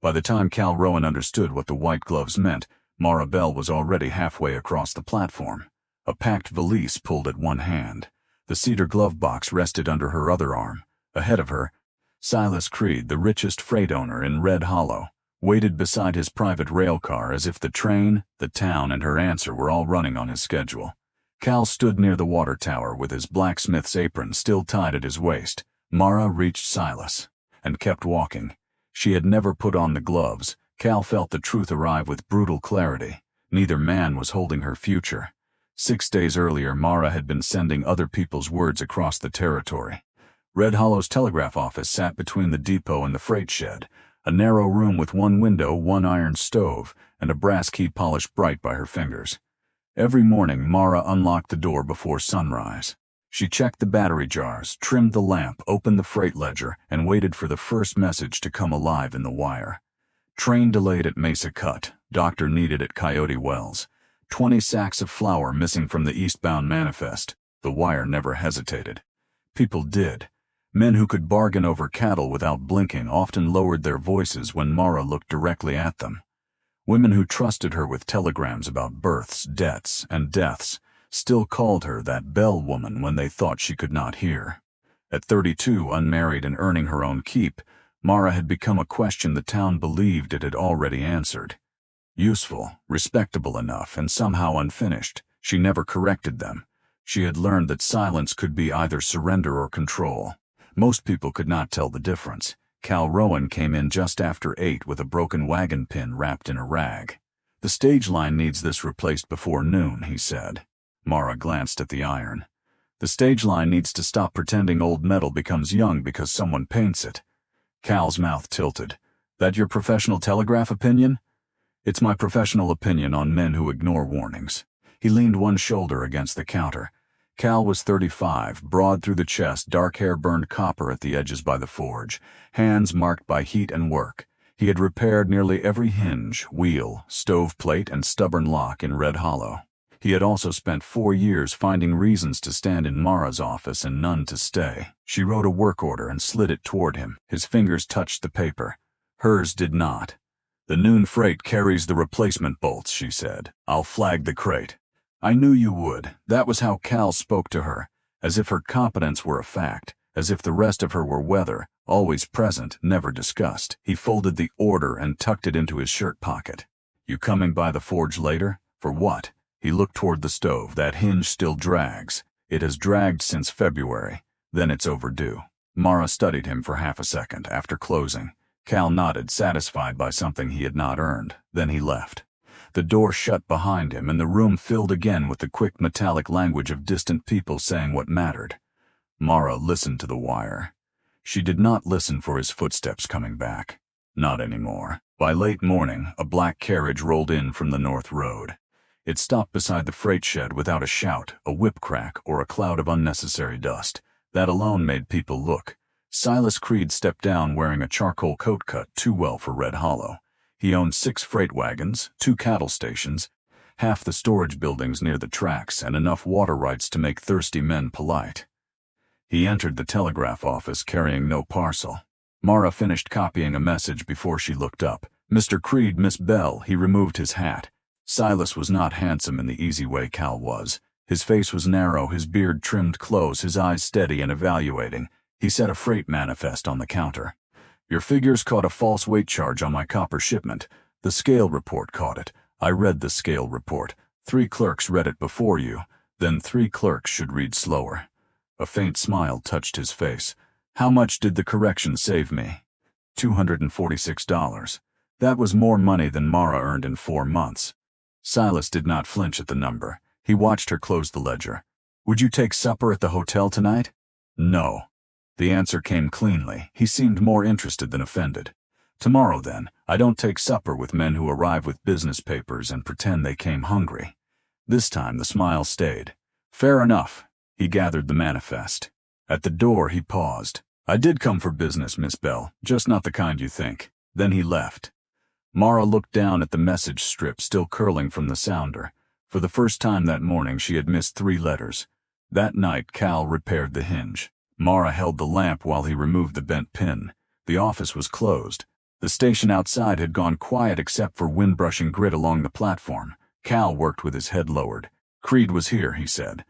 By the time Cal Rowan understood what the white gloves meant, Mara Bell was already halfway across the platform. A packed valise pulled at one hand. The cedar glove box rested under her other arm. Ahead of her, Silas Creed, the richest freight owner in Red Hollow, waited beside his private railcar as if the train, the town, and her answer were all running on his schedule. Cal stood near the water tower with his blacksmith's apron still tied at his waist. Mara reached Silas and kept walking. She had never put on the gloves. Cal felt the truth arrive with brutal clarity. Neither man was holding her future. 6 days earlier, Mara had been sending other people's words across the territory. Red Hollow's telegraph office sat between the depot and the freight shed, a narrow room with one window, one iron stove, and a brass key polished bright by her fingers. Every morning, Mara unlocked the door before sunrise. She checked the battery jars, trimmed the lamp, opened the freight ledger, and waited for the first message to come alive in the wire. Train delayed at Mesa Cut. Doctor needed at Coyote Wells. 20 sacks of flour missing from the eastbound manifest. The wire never hesitated. People did. Men who could bargain over cattle without blinking often lowered their voices when Mara looked directly at them. Women who trusted her with telegrams about births, debts, and deaths still called her that Bell woman when they thought she could not hear. At 32, unmarried and earning her own keep, Mara had become a question the town believed it had already answered. Useful, respectable enough, and somehow unfinished. She never corrected them. She had learned that silence could be either surrender or control. Most people could not tell the difference. Cal Rowan came in just after 8 with a broken wagon pin wrapped in a rag. "The stage line needs this replaced before noon," he said. Mara glanced at the iron. "The stage line needs to stop pretending old metal becomes young because someone paints it." Cal's mouth tilted. "That your professional telegraph opinion?" "It's my professional opinion on men who ignore warnings." He leaned one shoulder against the counter. Cal was 35, broad through the chest, dark hair burned copper at the edges by the forge, hands marked by heat and work. He had repaired nearly every hinge, wheel, stove plate, and stubborn lock in Red Hollow. He had also spent 4 years finding reasons to stand in Mara's office and none to stay. She wrote a work order and slid it toward him. His fingers touched the paper. Hers did not. "The noon freight carries the replacement bolts," she said. "I'll flag the crate." "I knew you would." That was how Cal spoke to her, as if her competence were a fact, as if the rest of her were weather, always present, never discussed. He folded the order and tucked it into his shirt pocket. "You coming by the forge later? For what?" He looked toward the stove. "That hinge still drags. It has dragged since February. Then it's overdue." Mara studied him for half a second after closing. Cal nodded, satisfied by something he had not earned. Then he left. The door shut behind him, and the room filled again with the quick metallic language of distant people saying what mattered. Mara listened to the wire. She did not listen for his footsteps coming back. Not anymore. By late morning, a black carriage rolled in from the north road. It stopped beside the freight shed without a shout, a whip crack, or a cloud of unnecessary dust. That alone made people look. Silas Creed stepped down wearing a charcoal coat cut too well for Red Hollow. He owned 6 freight wagons, 2 cattle stations, half the storage buildings near the tracks, and enough water rights to make thirsty men polite. He entered the telegraph office carrying no parcel. Mara finished copying a message before she looked up. "Mr. Creed, Miss Bell." He removed his hat. Silas was not handsome in the easy way Cal was. His face was narrow, his beard trimmed close, his eyes steady and evaluating. He set a freight manifest on the counter. "Your figures caught a false weight charge on my copper shipment. The scale report caught it. I read the scale report. 3 clerks read it before you. Then 3 clerks should read slower." A faint smile touched his face. "How much did the correction save me?" $246. That was more money than Mara earned in 4 months. Silas did not flinch at the number. He watched her close the ledger. "Would you take supper at the hotel tonight?" "No." The answer came cleanly. He seemed more interested than offended. "Tomorrow, then. I don't take supper with men who arrive with business papers and pretend they came hungry." This time the smile stayed. "Fair enough." He gathered the manifest. At the door he paused. "I did come for business, Miss Bell, just not the kind you think." Then he left. Mara looked down at the message strip still curling from the sounder. For the first time that morning she had missed 3 letters. That night Cal repaired the hinge. Mara held the lamp while he removed the bent pin. The office was closed. The station outside had gone quiet except for wind brushing grit along the platform. Cal worked with his head lowered. Creed was here, he said.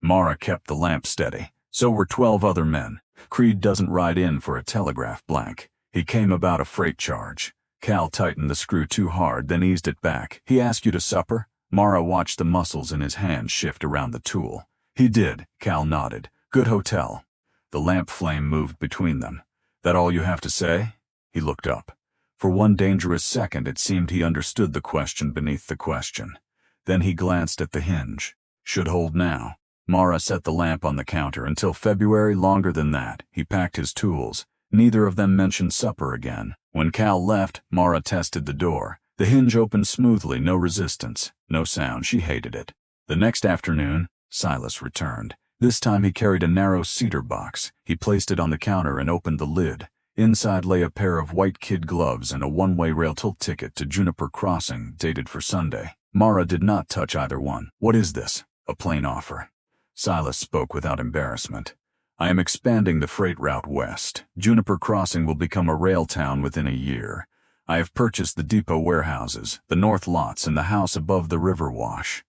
Mara kept the lamp steady. So were 12 other men. Creed doesn't ride in for a telegraph blank. He came about a freight charge. Cal tightened the screw too hard, then eased it back. He asked you to supper? Mara watched the muscles in his hand shift around the tool. He did, Cal nodded. Good hotel. The lamp flame moved between them. That all you have to say? He looked up. For one dangerous second it seemed he understood the question beneath the question. Then he glanced at the hinge. Should hold now. Mara set the lamp on the counter until February, longer than that. He packed his tools. Neither of them mentioned supper again. When Cal left, Mara tested the door. The hinge opened smoothly, no resistance, no sound. She hated it. The next afternoon, Silas returned. This time he carried a narrow cedar box. He placed it on the counter and opened the lid. Inside lay a pair of white kid gloves and a one-way rail ticket to Juniper Crossing, dated for Sunday. Mara did not touch either one. What is this? A plain offer. Silas spoke without embarrassment. I am expanding the freight route west. Juniper Crossing will become a rail town within a year. I have purchased the depot warehouses, the north lots, and the house above the river wash.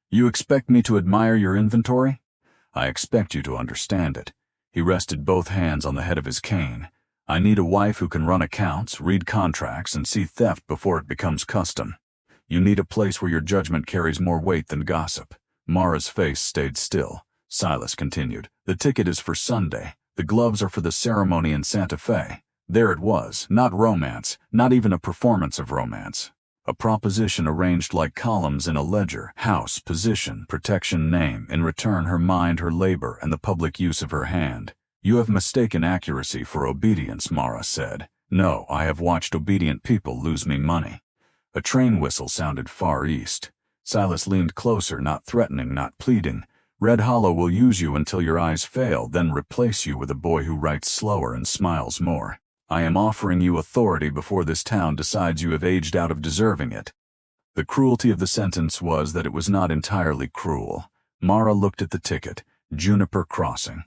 You expect me to admire your inventory? I expect you to understand it. He rested both hands on the head of his cane. I need a wife who can run accounts, read contracts, and see theft before it becomes custom. You need a place where your judgment carries more weight than gossip. Mara's face stayed still. Silas continued. The ticket is for Sunday. The gloves are for the ceremony in Santa Fe. There it was, not romance, not even a performance of romance. A proposition arranged like columns in a ledger. House, position, protection, name. In return, her mind, her labor, and the public use of her hand. You have mistaken accuracy for obedience, Mara said. No, I have watched obedient people lose me money. A train whistle sounded far east. Silas leaned closer, not threatening, not pleading. Red Hollow will use you until your eyes fail, then replace you with a boy who writes slower and smiles more. I am offering you authority before this town decides you have aged out of deserving it. The cruelty of the sentence was that it was not entirely cruel. Mara looked at the ticket. Juniper Crossing.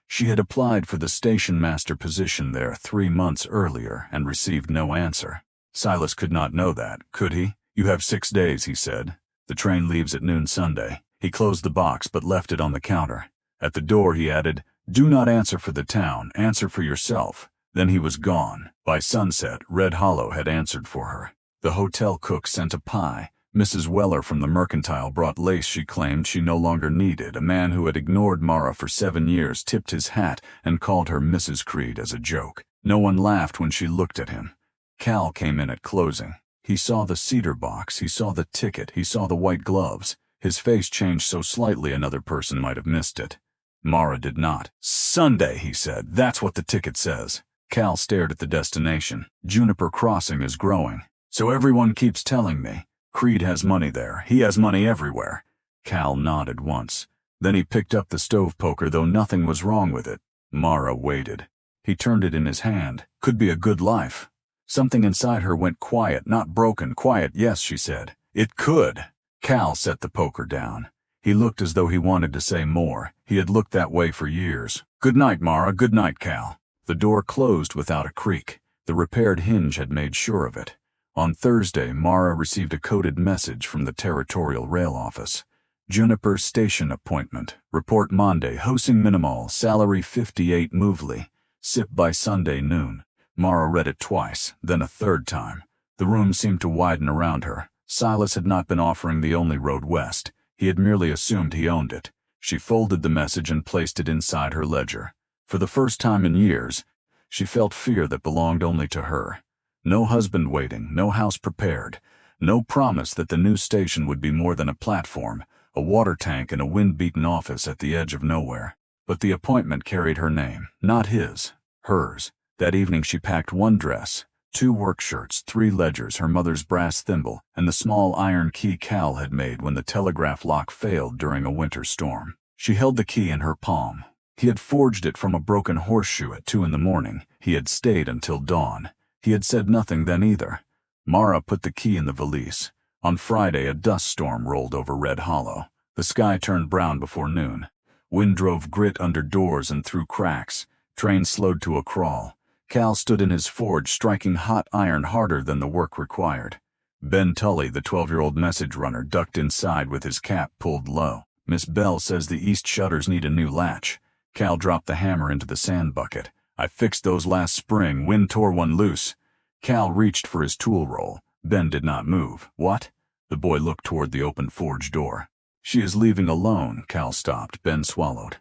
She had applied for the Stationmaster position there 3 months earlier and received no answer. Silas could not know that, could he? You have 6 days, he said. The train leaves at noon Sunday. He closed the box but left it on the counter. At the door he added, Do not answer for the town, answer for yourself. Then he was gone. By sunset, Red Hollow had answered for her. The hotel cook sent a pie. Mrs. Weller from the Mercantile brought lace she claimed she no longer needed. A man who had ignored Mara for 7 years tipped his hat and called her Mrs. Creed as a joke. No one laughed when she looked at him. Cal came in at closing. He saw the cedar box, he saw the ticket, he saw the white gloves. His face changed so slightly another person might have missed it. Mara did not. Sunday, he said. That's what the ticket says. Cal stared at the destination. Juniper Crossing is growing. So everyone keeps telling me. Creed has money there. He has money everywhere. Cal nodded once. Then he picked up the stove poker, though nothing was wrong with it. Mara waited. He turned it in his hand. Could be a good life. Something inside her went quiet, not broken. Quiet, yes, she said. It could. Cal set the poker down. He looked as though he wanted to say more. He had looked that way for years. Good night, Mara. Good night, Cal. The door closed without a creak. The repaired hinge had made sure of it. On Thursday, Mara received a coded message from the Territorial Rail Office. Juniper Station appointment. Report Monday. Housing minimal. Salary 58 movely. Sip by Sunday noon. Mara read it twice, then a third time. The room seemed to widen around her. Silas had not been offering the only road west. He had merely assumed he owned it. She folded the message and placed it inside her ledger. For the first time in years, she felt fear that belonged only to her. No husband waiting, no house prepared, no promise that the new station would be more than a platform, a water tank and a wind-beaten office at the edge of nowhere. But the appointment carried her name, not his, hers. That evening she packed 1 dress, 2 work shirts, 3 ledgers, her mother's brass thimble, and the small iron key Cal had made when the telegraph lock failed during a winter storm. She held the key in her palm. He had forged it from a broken horseshoe at 2 in the morning. He had stayed until dawn. He had said nothing then either. Mara put the key in the valise. On Friday, a dust storm rolled over Red Hollow. The sky turned brown before noon. Wind drove grit under doors and through cracks. Trains slowed to a crawl. Cal stood in his forge, striking hot iron harder than the work required. Ben Tully, the 12-year-old message runner, ducked inside with his cap pulled low. Miss Bell says the east shutters need a new latch. Cal dropped the hammer into the sand bucket. I fixed those last spring. Wind tore one loose. Cal reached for his tool roll. Ben did not move. What? The boy looked toward the open forge door. She is leaving alone. Cal stopped. Ben swallowed.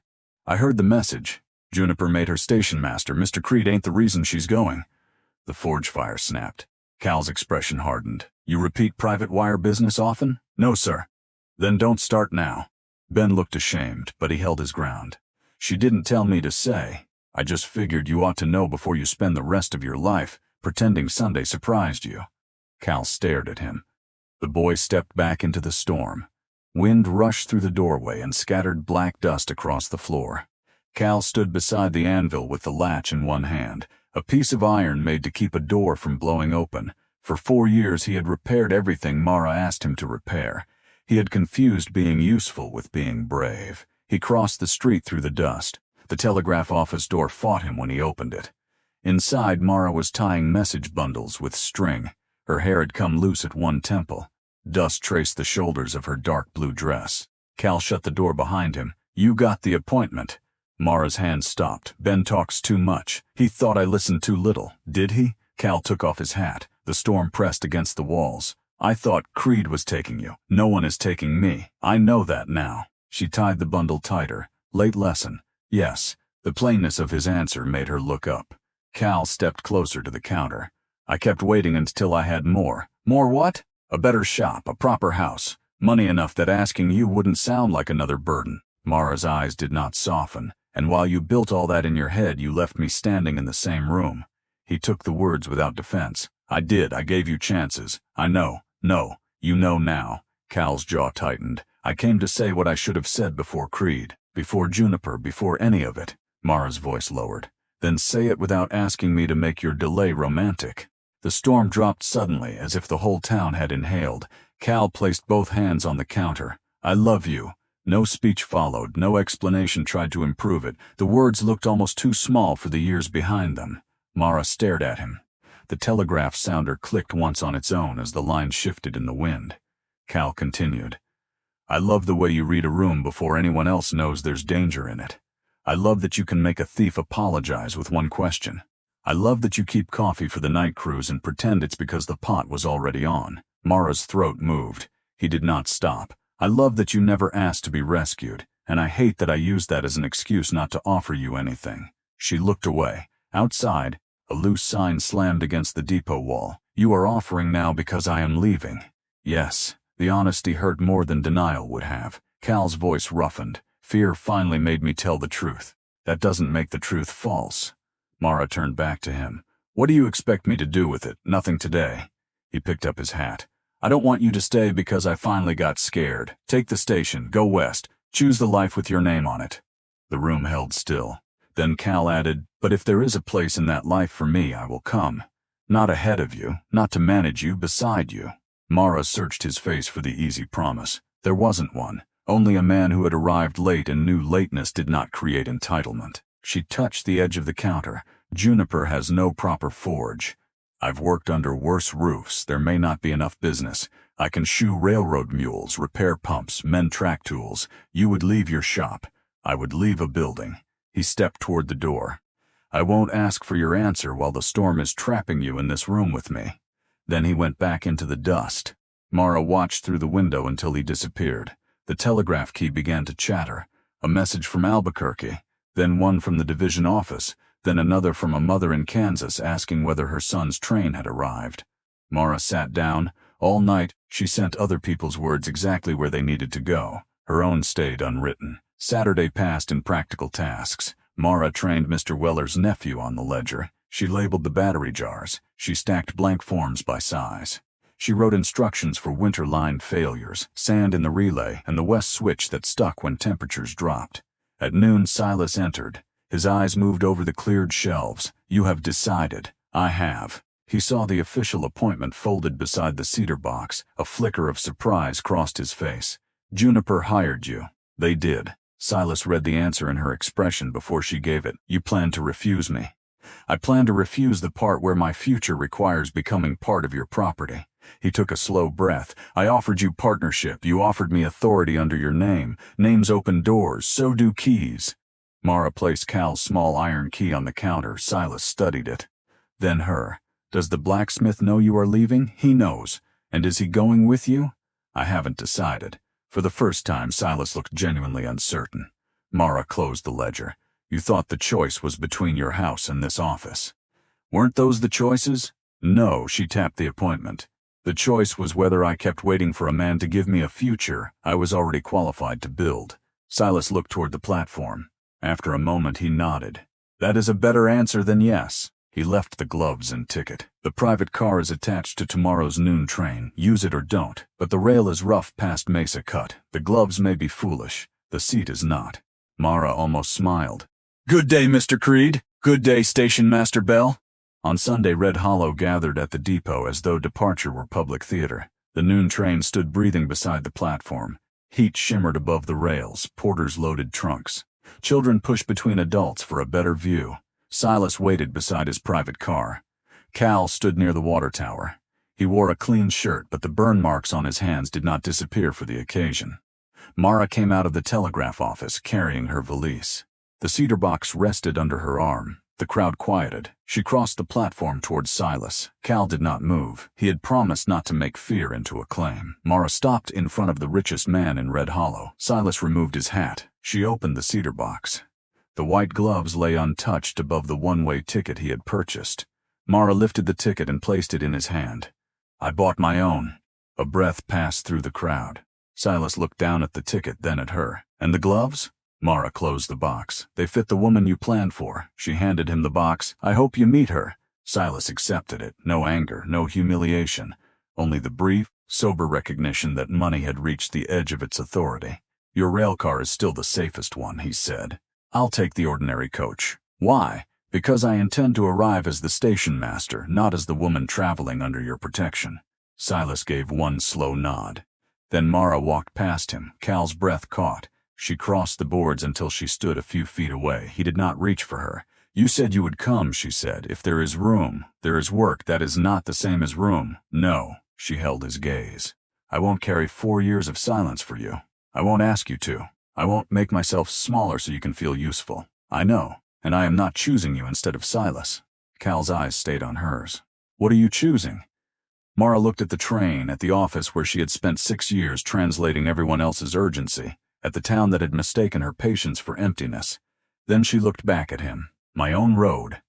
I heard the message. Juniper made her stationmaster. Mr. Creed ain't the reason she's going. The forge fire snapped. Cal's expression hardened. You repeat private wire business often? No, sir. Then don't start now. Ben looked ashamed, but he held his ground. She didn't tell me to say. I just figured you ought to know before you spend the rest of your life pretending Sunday surprised you. Cal stared at him. The boy stepped back into the storm. Wind rushed through the doorway and scattered black dust across the floor. Cal stood beside the anvil with the latch in one hand, a piece of iron made to keep a door from blowing open. For 4 years he had repaired everything Mara asked him to repair. He had confused being useful with being brave. He crossed the street through the dust. The telegraph office door fought him when he opened it. Inside, Mara was tying message bundles with string. Her hair had come loose at one temple. Dust traced the shoulders of her dark blue dress. Cal shut the door behind him. You got the appointment. Mara's hand stopped. Ben talks too much. He thought I listened too little. Did he? Cal took off his hat. The storm pressed against the walls. I thought Creed was taking you. No one is taking me. I know that now. She tied the bundle tighter. Late lesson. Yes. The plainness of his answer made her look up. Cal stepped closer to the counter. I kept waiting until I had more. More what? A better shop, a proper house. Money enough that asking you wouldn't sound like another burden. Mara's eyes did not soften. And while you built all that in your head, you left me standing in the same room. He took the words without defense. I did. I gave you chances. I know. No. You know now. Cal's jaw tightened. I came to say what I should have said before Creed, before Juniper, before any of it. Mara's voice lowered. Then say it without asking me to make your delay romantic. The storm dropped suddenly, as if the whole town had inhaled. Cal placed both hands on the counter. I love you. No speech followed, no explanation tried to improve it. The words looked almost too small for the years behind them. Mara stared at him. The telegraph sounder clicked once on its own as the line shifted in the wind. Cal continued. I love the way you read a room before anyone else knows there's danger in it. I love that you can make a thief apologize with one question. I love that you keep coffee for the night cruise and pretend it's because the pot was already on. Mara's throat moved. He did not stop. I love that you never asked to be rescued, and I hate that I used that as an excuse not to offer you anything. She looked away. Outside, a loose sign slammed against the depot wall. You are offering now because I am leaving. Yes, the honesty hurt more than denial would have. Cal's voice roughened. Fear finally made me tell the truth. That doesn't make the truth false. Mara turned back to him. What do you expect me to do with it? Nothing today. He picked up his hat. I don't want you to stay because I finally got scared. Take the station, go west, choose the life with your name on it. The room held still. Then Cal added, but if there is a place in that life for me, I will come. Not ahead of you, not to manage you, beside you. Mara searched his face for the easy promise. There wasn't one. Only a man who had arrived late and knew lateness did not create entitlement. She touched the edge of the counter. Juniper has no proper forge. I've worked under worse roofs. There may not be enough business. I can shoe railroad mules, repair pumps, mend track tools. You would leave your shop. I would leave a building. He stepped toward the door. I won't ask for your answer while the storm is trapping you in this room with me. Then he went back into the dust. Mara watched through the window until he disappeared. The telegraph key began to chatter. A message from Albuquerque, then one from the division office, then another from a mother in Kansas asking whether her son's train had arrived. Mara sat down. All night, she sent other people's words exactly where they needed to go. Her own stayed unwritten. Saturday passed in practical tasks. Mara trained Mr. Weller's nephew on the ledger. She labeled the battery jars. She stacked blank forms by size. She wrote instructions for winter line failures, sand in the relay, and the west switch that stuck when temperatures dropped. At noon, Silas entered. His eyes moved over the cleared shelves. You have decided. I have. He saw the official appointment folded beside the cedar box. A flicker of surprise crossed his face. Juniper hired you. They did. Silas read the answer in her expression before she gave it. You plan to refuse me. I plan to refuse the part where my future requires becoming part of your property. He took a slow breath. I offered you partnership. You offered me authority under your name. Names open doors, so do keys. Mara placed Cal's small iron key on the counter. Silas studied it. Then her. Does the blacksmith know you are leaving? He knows. And is he going with you? I haven't decided. For the first time, Silas looked genuinely uncertain. Mara closed the ledger. You thought the choice was between your house and this office. Weren't those the choices? No, she tapped the appointment. The choice was whether I kept waiting for a man to give me a future I was already qualified to build. Silas looked toward the platform. After a moment, he nodded. That is a better answer than yes. He left the gloves and ticket. The private car is attached to tomorrow's noon train. Use it or don't. But the rail is rough past Mesa Cut. The gloves may be foolish. The seat is not. Mara almost smiled. Good day, Mr. Creed. Good day, Stationmaster Bell. On Sunday, Red Hollow gathered at the depot as though departure were public theater. The noon train stood breathing beside the platform. Heat shimmered above the rails. Porters loaded trunks. Children pushed between adults for a better view. Silas waited beside his private car. Cal stood near the water tower. He wore a clean shirt, but the burn marks on his hands did not disappear for the occasion. Mara came out of the telegraph office, carrying her valise. The cedar box rested under her arm. The crowd quieted. She crossed the platform towards Silas. Cal did not move. He had promised not to make fear into a claim. Mara stopped in front of the richest man in Red Hollow. Silas removed his hat. She opened the cedar box. The white gloves lay untouched above the one-way ticket he had purchased. Mara lifted the ticket and placed it in his hand. I bought my own. A breath passed through the crowd. Silas looked down at the ticket, then at her. And the gloves? Mara closed the box. They fit the woman you planned for. She handed him the box. I hope you meet her. Silas accepted it. No anger, no humiliation. Only the brief, sober recognition that money had reached the edge of its authority. Your railcar is still the safest one, he said. I'll take the ordinary coach. Why? Because I intend to arrive as the stationmaster, not as the woman traveling under your protection. Silas gave one slow nod. Then Mara walked past him. Cal's breath caught. She crossed the boards until she stood a few feet away. He did not reach for her. You said you would come, she said. If there is room, there is work. That is not the same as room. No, she held his gaze. I won't carry 4 years of silence for you. I won't ask you to. I won't make myself smaller so you can feel useful. I know, and I am not choosing you instead of Silas. Cal's eyes stayed on hers. What are you choosing? Mara looked at the train, at the office where she had spent 6 years translating everyone else's urgency, at the town that had mistaken her patience for emptiness. Then she looked back at him. My own road.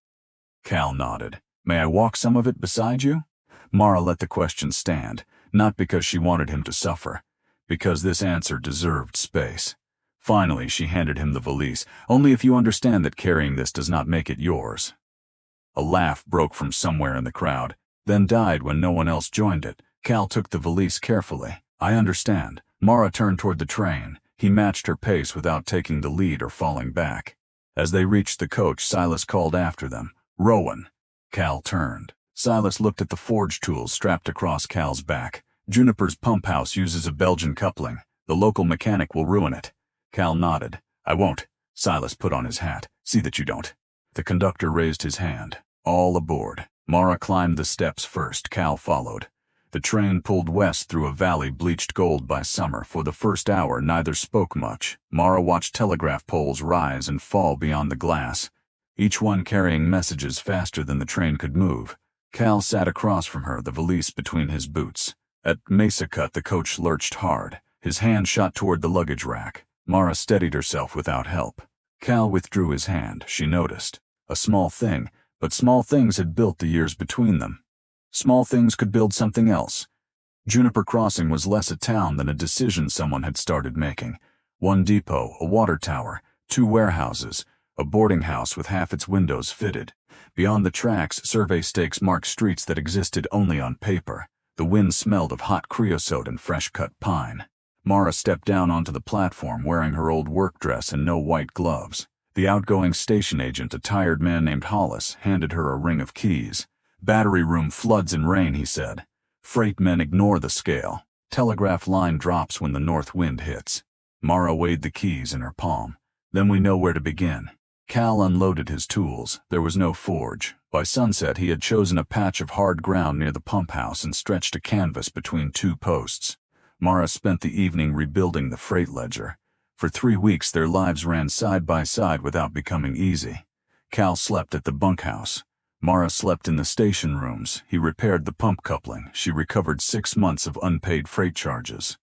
Cal nodded. May I walk some of it beside you? Mara let the question stand, not because she wanted him to suffer, because this answer deserved space. Finally, she handed him the valise. Only if you understand that carrying this does not make it yours. A laugh broke from somewhere in the crowd, then died when no one else joined it. Cal took the valise carefully. I understand. Mara turned toward the train. He matched her pace without taking the lead or falling back. As they reached the coach, Silas called after them. Rowan. Cal turned. Silas looked at the forge tools strapped across Cal's back. Juniper's pump house uses a Belgian coupling. The local mechanic will ruin it. Cal nodded. I won't. Silas put on his hat. See that you don't. The conductor raised his hand. All aboard. Mara climbed the steps first. Cal followed. The train pulled west through a valley bleached gold by summer. For the first hour, neither spoke much. Mara watched telegraph poles rise and fall beyond the glass, each one carrying messages faster than the train could move. Cal sat across from her, the valise between his boots. At Mesa Cut, the coach lurched hard. His hand shot toward the luggage rack. Mara steadied herself without help. Cal withdrew his hand. She noticed. A small thing, but small things had built the years between them. Small things could build something else. Juniper Crossing was less a town than a decision someone had started making. One depot, a water tower, 2 warehouses, a boarding house with half its windows fitted. Beyond the tracks, survey stakes marked streets that existed only on paper. The wind smelled of hot creosote and fresh-cut pine. Mara stepped down onto the platform wearing her old work dress and no white gloves. The outgoing station agent, a tired man named Hollis, handed her a ring of keys. Battery room floods in rain, he said. Freight men ignore the scale. Telegraph line drops when the north wind hits. Mara weighed the keys in her palm. Then we know where to begin. Cal unloaded his tools. There was no forge. By sunset, he had chosen a patch of hard ground near the pump house and stretched a canvas between two posts. Mara spent the evening rebuilding the freight ledger. For 3 weeks, their lives ran side by side without becoming easy. Cal slept at the bunkhouse. Mara slept in the station rooms. He repaired the pump coupling. She recovered 6 months of unpaid freight charges.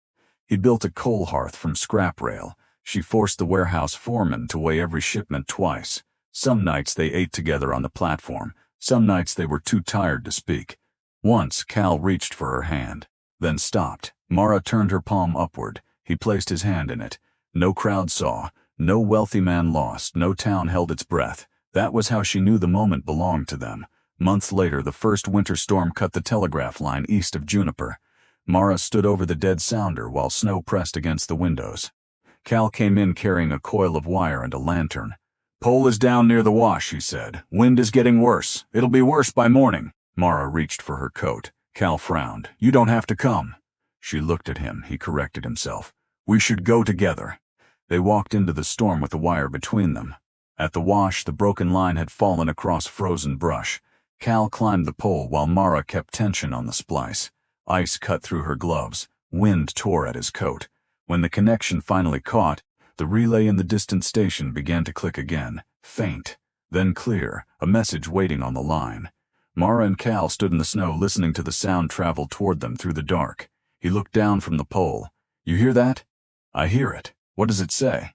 He built a coal hearth from scrap rail. She forced the warehouse foreman to weigh every shipment twice. Some nights they ate together on the platform. Some nights they were too tired to speak. Once, Cal reached for her hand, then stopped. Mara turned her palm upward. He placed his hand in it. No crowd saw. No wealthy man lost. No town held its breath. That was how she knew the moment belonged to them. Months later, the first winter storm cut the telegraph line east of Juniper. Mara stood over the dead sounder while snow pressed against the windows. Cal came in carrying a coil of wire and a lantern. "Pole is down near the wash," he said. "Wind is getting worse. It'll be worse by morning." Mara reached for her coat. Cal frowned. "You don't have to come." She looked at him. He corrected himself. "We should go together." They walked into the storm with the wire between them. At the wash, the broken line had fallen across frozen brush. Cal climbed the pole while Mara kept tension on the splice. Ice cut through her gloves. Wind tore at his coat. When the connection finally caught, the relay in the distant station began to click again, faint, then clear, a message waiting on the line. Mara and Cal stood in the snow listening to the sound travel toward them through the dark. He looked down from the pole. "You hear that?" "I hear it. What does it say?"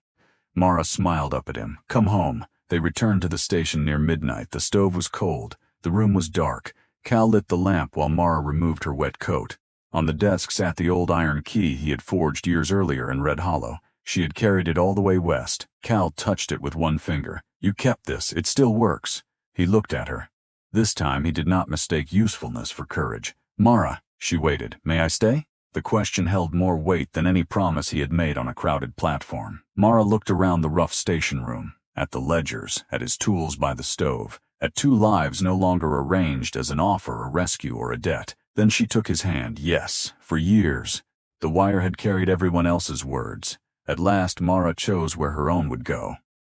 Mara smiled up at him. "Come home." They returned to the station near midnight. The stove was cold. The room was dark. Cal lit the lamp while Mara removed her wet coat. On the desk sat the old iron key he had forged years earlier in Red Hollow. She had carried it all the way west. Cal touched it with one finger. "You kept this. It still works." He looked at her. This time he did not mistake usefulness for courage. "Mara," she waited. "May I stay?" The question held more weight than any promise he had made on a crowded platform. Mara looked around the rough station room, at the ledgers, at his tools by the stove, at 2 lives no longer arranged as an offer, a rescue, or a debt. Then she took his hand. Yes, for years. The wire had carried everyone else's words. At last Mara chose where her own would go.